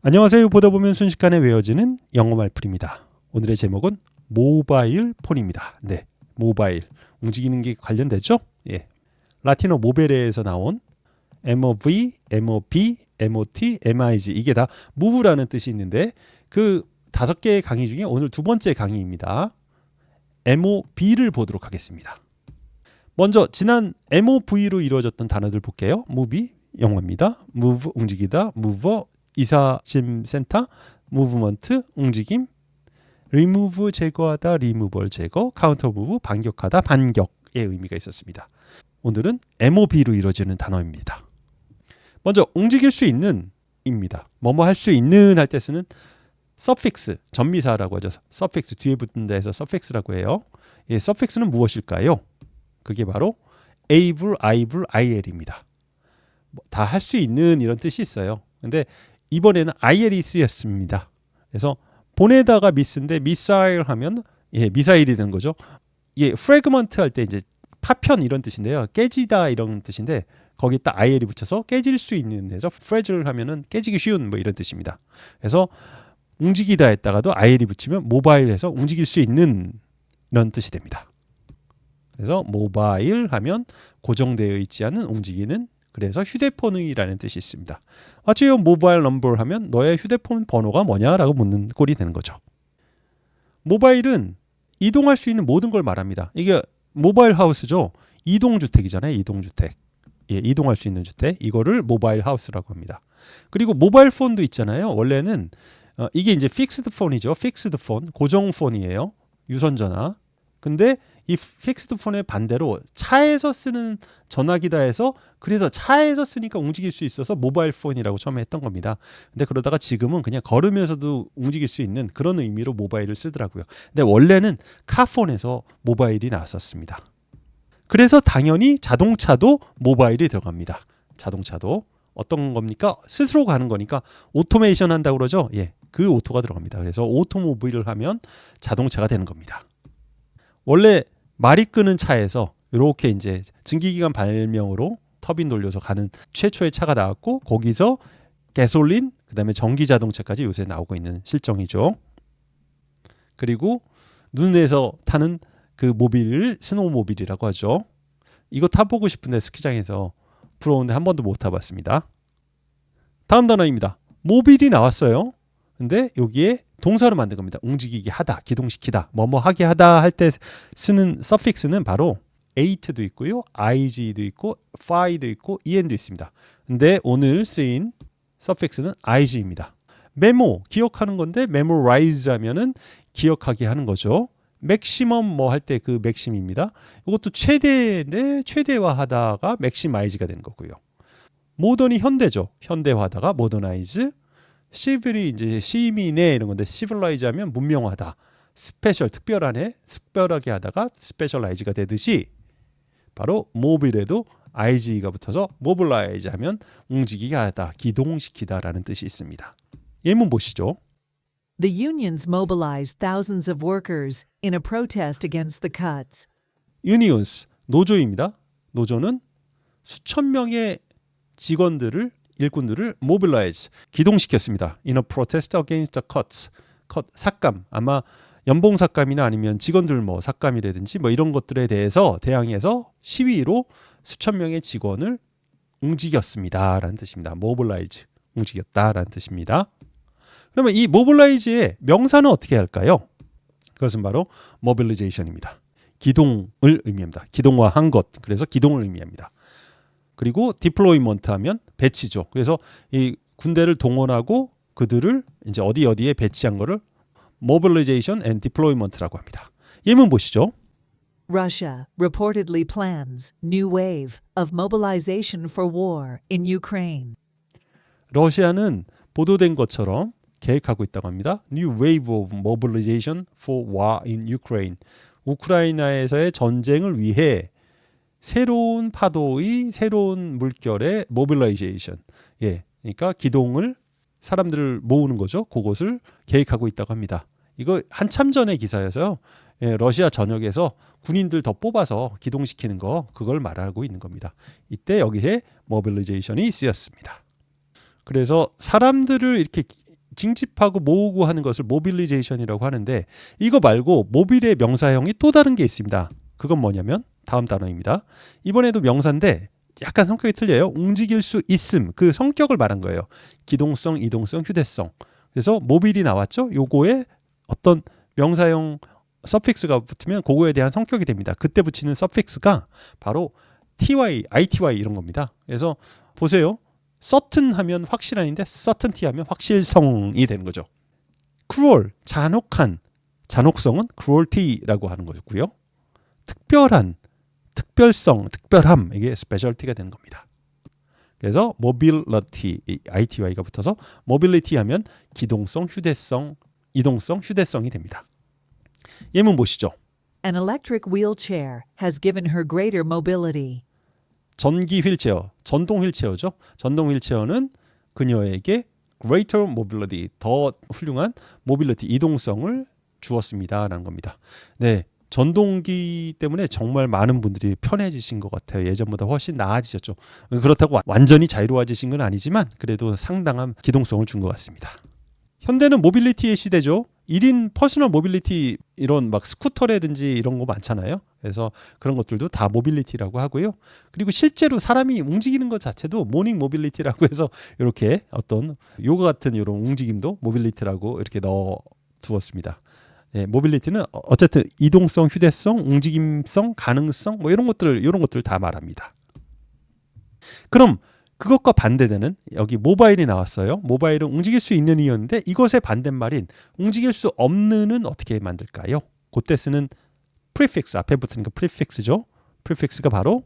안녕하세요. 보다 보면 순식간에 외워지는 영어 말풀입니다. 오늘의 제목은 모바일 폰입니다. 네, 모바일. 움직이는 게 관련되죠? 예. 라틴어 모베레에서 나온 MOV, MOP, MOT, MIG 이게 다 move라는 뜻이 있는데 그 5개의 강의 중에 오늘 두 번째 강의입니다. MOV를 보도록 하겠습니다. 먼저 지난 MOV로 이루어졌던 단어들 볼게요. move, 영어입니다. move, 움직이다, mover, 이사짐 센터, 무브먼트, 움직임, remove, 제거하다, removal, 제거, counter move, 반격하다, 반격의 의미가 있었습니다. 오늘은 MOV로 이루어지는 단어입니다. 먼저 움직일 수 있는 입니다. 뭐뭐 할 수 있는 할 때 쓰는 suffix, 전미사라고 하죠. suffix 뒤에 붙는다 해서 suffix라고 해요. 이 suffix는 무엇일까요? 그게 바로 able, able, il입니다. 다 할 수 있는 이런 뜻이 있어요. 근데 이번에는 IL이 쓰였습니다. 그래서 보내다가 미스인데 미사일 하면 미사일이 되는 거죠. 프래그먼트 할 때 이제 파편 이런 뜻인데요. 깨지다 이런 뜻인데 거기 딱 IL이 붙여서 깨질 수 있는 데서 fragile 하면은 깨지기 쉬운 뭐 이런 뜻입니다. 그래서 움직이다 했다가도 IL이 붙이면 모바일해서 움직일 수 있는 이런 뜻이 됩니다. 그래서 모바일 하면 고정되어 있지 않은 움직이는 그래서 휴대폰이라는 뜻이 있습니다. What's your mobile number 하면 너의 휴대폰 번호가 뭐냐라고 묻는 꼴이 되는 거죠. 모바일은 이동할 수 있는 모든 걸 말합니다. 이게 모바일 하우스죠. 이동주택이잖아요. 이동주택. 이동할 수 있는 주택. 이거를 모바일 하우스라고 합니다. 그리고 모바일 폰도 있잖아요. 원래는 이게 이제 픽스드 폰이죠. 픽스드 폰, 고정 폰이에요. 유선 전화. 근데 이 픽스드 폰의 반대로 차에서 쓰는 전화기다 해서 그래서 차에서 쓰니까 움직일 수 있어서 모바일 폰이라고 처음에 했던 겁니다. 근데 그러다가 지금은 그냥 걸으면서도 움직일 수 있는 그런 의미로 모바일을 쓰더라고요. 근데 원래는 카폰에서 모바일이 나왔었습니다. 그래서 당연히 자동차도 모바일이 들어갑니다. 자동차도 어떤 겁니까? 스스로 가는 거니까 오토메이션 한다고 그러죠. 그 오토가 들어갑니다. 그래서 오토모빌을 하면 자동차가 되는 겁니다. 원래 말이 끄는 차에서 이렇게 이제 증기기관 발명으로 터빈 돌려서 가는 최초의 차가 나왔고 거기서 가솔린 그다음에 전기 자동차까지 요새 나오고 있는 실정이죠. 그리고 눈에서 타는 그 모빌을 스노우모빌이라고 하죠. 이거 타보고 싶은데 스키장에서 부러운데 한 번도 못 타봤습니다. 다음 단어입니다. 모빌이 나왔어요. 근데 여기에 동사로 만든 겁니다. 움직이게 하다, 기동시키다, 뭐뭐 하게 하다 할 때 쓰는 서픽스는 바로 at도 있고요, ig도 있고, fi도 있고, en도 있습니다. 근데 오늘 쓰인 서픽스는 ig입니다. 메모, 기억하는 건데 memorize 하면은 기억하게 하는 거죠. 맥시멈 뭐 할 때 그 맥심입니다. 이것도 최대인데 최대화하다가 맥시마이즈가 되는 거고요. 모던이 현대죠. 현대화하다가 모더나이즈. 시빌이 이제 시민의 이런 건데 시빌라이즈 하면 문명하다. 스페셜 특별하네. 특별하게 하다가 스페셜라이즈가 되듯이 바로 모빌에도 IG가 붙어서 모빌라이즈 하면 움직이게 하다, 기동시키다라는 뜻이 있습니다. 예문 보시죠. The unions mobilized thousands of workers in a protest against the cuts. 유니온스, 노조입니다. 노조는 수천 명의 직원들을 일꾼들을 mobilize, 기동시켰습니다. In a protest against the cuts. 삭감, 아마 연봉 삭감이나 아니면 직원들 뭐 삭감이라든지 뭐 이런 것들에 대해서 대항해서 시위로 수천 명의 직원을 움직였습니다라는 뜻입니다. mobilize, 움직였다라는 뜻입니다. 그러면 이 mobilize의 명사는 어떻게 할까요? 그것은 바로 mobilization입니다. 기동을 의미합니다. 기동화한 것, 그래서 기동을 의미합니다. 그리고 deployment 하면 배치죠. 그래서 이 군대를 동원하고 그들을 이제 어디에 배치한 거를 mobilization and deployment라고 합니다. 예문 보시죠. Russia reportedly plans new wave of mobilization for war in Ukraine. 러시아는 보도된 것처럼 계획하고 있다고 합니다. New wave of mobilization for war in Ukraine. 우크라이나에서의 전쟁을 위해 새로운 파도의 새로운 물결의 모빌라이제이션. 그러니까 기동을 사람들을 모으는 거죠. 그것을 계획하고 있다고 합니다. 이거 한참 전의 기사여서요. 러시아 전역에서 군인들 더 뽑아서 기동시키는 거 그걸 말하고 있는 겁니다. 이때 여기에 모빌리제이션이 쓰였습니다. 그래서 사람들을 이렇게 징집하고 모으고 하는 것을 모빌리제이션이라고 하는데 이거 말고 모빌의 명사형이 또 다른 게 있습니다. 그건 뭐냐면 다음 단어입니다. 이번에도 명사인데 약간 성격이 틀려요. 움직일 수 있음, 그 성격을 말한 거예요. 기동성, 이동성, 휴대성. 그래서 모빌이 나왔죠. 요거에 어떤 명사형 서픽스가 붙으면 그거에 대한 성격이 됩니다. 그때 붙이는 서픽스가 바로 ty, ity 이런 겁니다. 그래서 보세요. certain 하면 확실한인데 certainty 하면 확실성이 되는 거죠. cruel, 잔혹한, 잔혹성은 cruelty라고 하는 거고요. 특별한, 특별성, 특별함, 이게 specialty가 되는 겁니다. 그래서 mobility, ity가 붙어서 mobility 하면 기동성, 휴대성, 이동성, 휴대성이 됩니다. 예문 보시죠. An electric wheelchair has given her greater mobility. 전기 휠체어, 전동 휠체어죠. 전동 휠체어는 그녀에게 greater mobility, 더 훌륭한 mobility, 이동성을 주었습니다라는 겁니다. 네, 전동기 때문에 정말 많은 분들이 편해지신 것 같아요. 예전보다 훨씬 나아지셨죠. 그렇다고 완전히 자유로워지신 건 아니지만 그래도 상당한 기동성을 준 것 같습니다. 현대는 모빌리티의 시대죠. 1인 퍼스널 모빌리티 이런 막 스쿠터라든지 이런 거 많잖아요. 그래서 그런 것들도 다 모빌리티라고 하고요. 그리고 실제로 사람이 움직이는 것 자체도 모닝 모빌리티라고 해서 이렇게 어떤 요가 같은 이런 움직임도 모빌리티라고 이렇게 넣어 두었습니다. 네, 모빌리티는 어쨌든 이동성, 휴대성, 움직임성, 가능성 뭐 이런 것들 다 말합니다. 그럼 그것과 반대되는 여기 모바일이 나왔어요. 모바일은 움직일 수 있는 이었는데 이것의 반대말인 움직일 수 없는은 어떻게 만들까요? 그때 쓰는 prefix, 앞에 붙는 거 prefix죠. prefix가 바로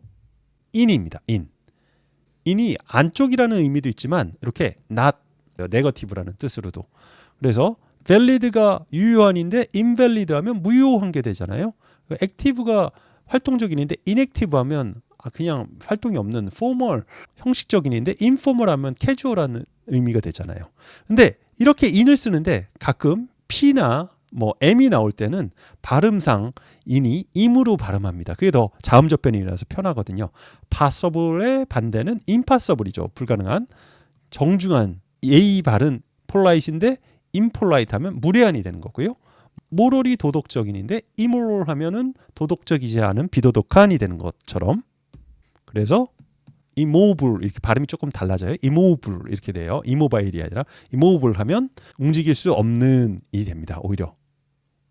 in입니다. in이 안쪽이라는 의미도 있지만 이렇게 not, negative라는 뜻으로도. 그래서 valid가 유효한인데 invalid 하면 무효한 게 되잖아요. active가 활동적인인데 inactive 하면 그냥 활동이 없는 formal, 형식적인인데 informal 하면 casual한 의미가 되잖아요. 근데 이렇게 in을 쓰는데 가끔 p나 뭐 m이 나올 때는 발음상 in이 im으로 발음합니다. 그게 더 자음접변이라서 편하거든요. possible의 반대는 impossible이죠. 불가능한, 정중한, 예의 바른 polite인데 impolite 하면 무례한이 되는 거고요. moral이 도덕적인인데 immoral 하면은 도덕적이지 않은 비도덕한이 되는 것처럼. 그래서 immobile 이렇게 발음이 조금 달라져요. immobile 이렇게 돼요. immobile이 아니라 immobile 하면 움직일 수 없는이 됩니다. 오히려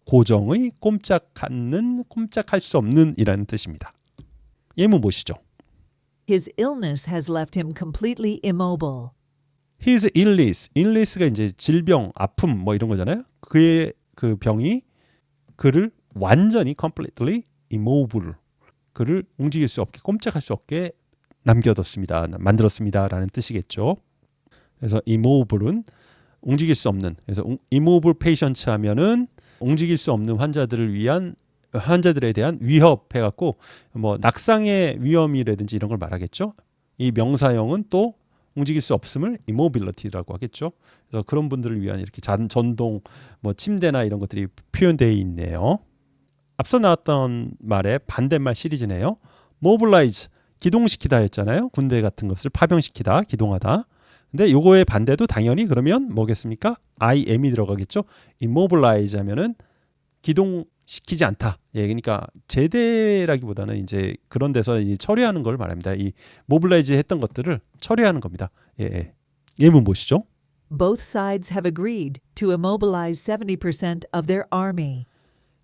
고정의 꼼짝하는, 꼼짝할 수 없는 이라는 뜻입니다. 예문 보시죠. His illness has left him completely immobile. His illness가 이제 질병, 아픔 뭐 이런 거잖아요. 그의 그 병이 그를 완전히 completely immobile, 그를 움직일 수 없게, 꼼짝할 수 없게 남겨뒀습니다. 만들었습니다라는 뜻이겠죠. 그래서 immoble은 움직일 수 없는. 그래서 immobile patient 하면은 움직일 수 없는 환자들에 대한 위협 해갖고 뭐 낙상의 위험이라든지 이런 걸 말하겠죠. 이 명사형은 또 움직일 수 없음을 immobility라고 하겠죠. 그래서 그런 분들을 위한 이렇게 전동 뭐 침대나 이런 것들이 표현되어 있네요. 앞서 나왔던 말의 반대말 시리즈네요. mobilize, 기동시키다 했잖아요. 군대 같은 것을 파병시키다, 기동하다. 근데 요거의 반대도 당연히 그러면 뭐겠습니까? IM이 들어가겠죠. immobilize 하면은 기동시키지 않다. 예, 그러니까 제대라기보다는 이제 그런 데서 이 처리하는 걸 말합니다. 이 mobilize 했던 것들을 처리하는 겁니다. 예. 예문 보시죠. Both sides have agreed to immobilize 70% of their army.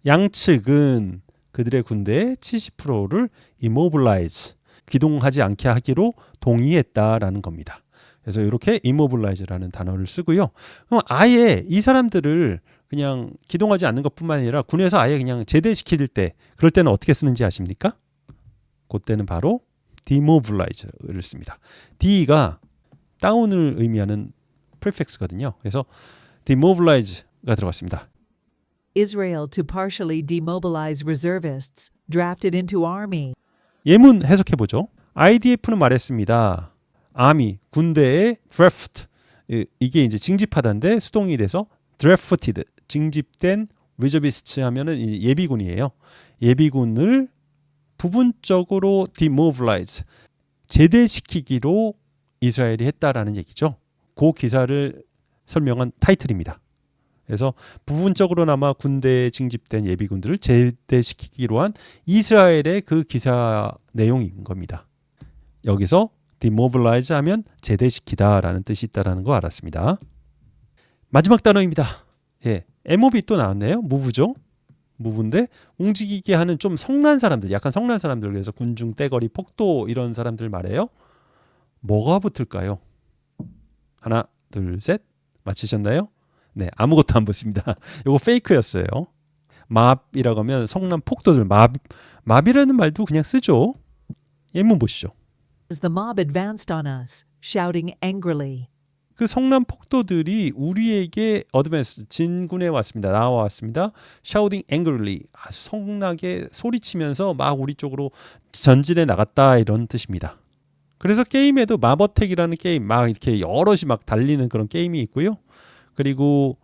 양측은 그들의 군대의 70%를 immobilize, 기동하지 않게 하기로 동의했다라는 겁니다. 그래서 이렇게 immobilize라는 단어를 쓰고요. 그럼 아예 이 사람들을 그냥 기동하지 않는 것뿐만 아니라 군에서 아예 그냥 제대시킬 때, 그럴 때는 어떻게 쓰는지 아십니까? 그때는 바로 demobilize를 씁니다. D가 다운을 의미하는 prefix거든요. 그래서 demobilize가 들어갔습니다. Israel to partially demobilize reservists drafted into army. 예문 해석해보죠. IDF는 말했습니다. army, 군대의 draft, 이게 이제 징집하다인데 수동이 돼서 drafted, 징집된 reservists 하면은 예비군이에요. 예비군을 부분적으로 demobilize, 제대시키기로 이스라엘이 했다라는 얘기죠. 그 기사를 설명한 타이틀입니다. 그래서 부분적으로나마 군대에 징집된 예비군들을 제대시키기로 한 이스라엘의 그 기사 내용인 겁니다. 여기서 demobilize 하면 제대시키다라는 뜻이 있다는 거 알았습니다. 마지막 단어입니다. 예, MOB 또 나왔네요. move죠. move인데 움직이게 하는 좀 성난 사람들, 약간 성난 사람들, 그래서 군중, 떼거리, 폭도 이런 사람들 말이에요. 뭐가 붙을까요? 하나, 둘, 셋. 맞히셨나요? 네, 아무것도 안 붙습니다. 이거 페이크였어요. 맙이라고 하면 성난 폭도들, 맙이라는 말도 그냥 쓰죠. 예문 보시죠. As the mob advanced on us, shouting angrily. 그 성난 폭도들이 우리에게 어드밴스 진군해 왔습니다. 나와왔습니다. shouting angrily, 아주 성나게 소리치면서 막 우리 쪽으로 전진해 나갔다 이런 뜻입니다. 그래서 게임에도 마버텍이라는 게임 막 이렇게 여럿이 막 달리는 그런 게임이 있고요. 그리고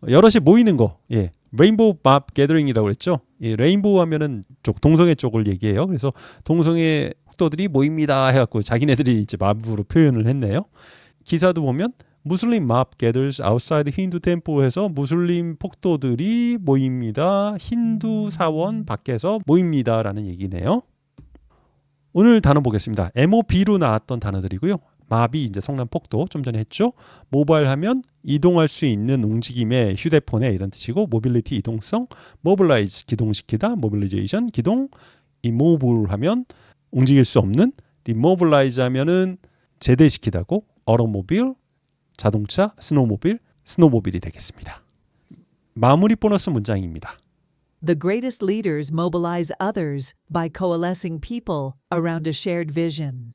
여럿이 모이는 거, 예, 레인보우 밥 게더링이라고 그랬죠. 예, 레인보우 하면은 동성애 쪽을 얘기해요. 그래서 동성애 폭도들이 모입니다 해갖고 자기네들이 이제 맙으로 표현을 했네요. 기사도 보면 무슬림 맙 gathers outside 힌두 템플에서 무슬림 폭도들이 모입니다. 힌두 사원 밖에서 모입니다라는 얘기네요. 오늘 단어 보겠습니다. MOB로 나왔던 단어들이고요. 맙이 이제 성난 폭도 좀 전에 했죠. 모바일 하면 이동할 수 있는 움직임의 휴대폰에 이런 뜻이고, 모빌리티 이동성, 모빌라이즈 기동시키다, 모빌리제이션 기동, 이모블 하면 움직일 수 없는, 디모빌라이즈 하면은 제대시키다고, 어로모빌 자동차, 스노모빌이 되겠습니다. 마무리 보너스 문장입니다. The greatest leaders mobilize others by coalescing people around a shared vision.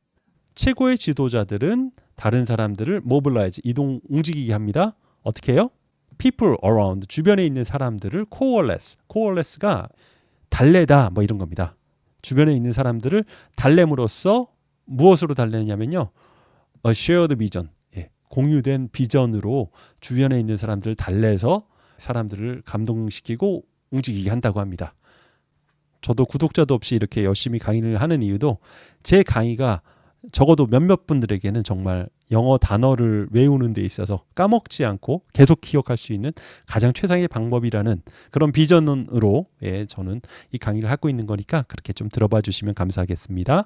최고의 지도자들은 다른 사람들을 mobilize, 움직이게 합니다. 어떻게 해요? people around, 주변에 있는 사람들을 coalesce가 달래다 뭐 이런 겁니다. 주변에 있는 사람들을 달램으로써 무엇으로 달래냐면요, a shared vision, 예, 공유된 비전으로 주변에 있는 사람들을 달래서 사람들을 감동시키고 움직이게 한다고 합니다. 저도 구독자도 없이 이렇게 열심히 강의를 하는 이유도 제 강의가 적어도 몇몇 분들에게는 정말 영어 단어를 외우는 데 있어서 까먹지 않고 계속 기억할 수 있는 가장 최상의 방법이라는 그런 비전으로, 예, 저는 이 강의를 하고 있는 거니까 그렇게 좀 들어봐 주시면 감사하겠습니다.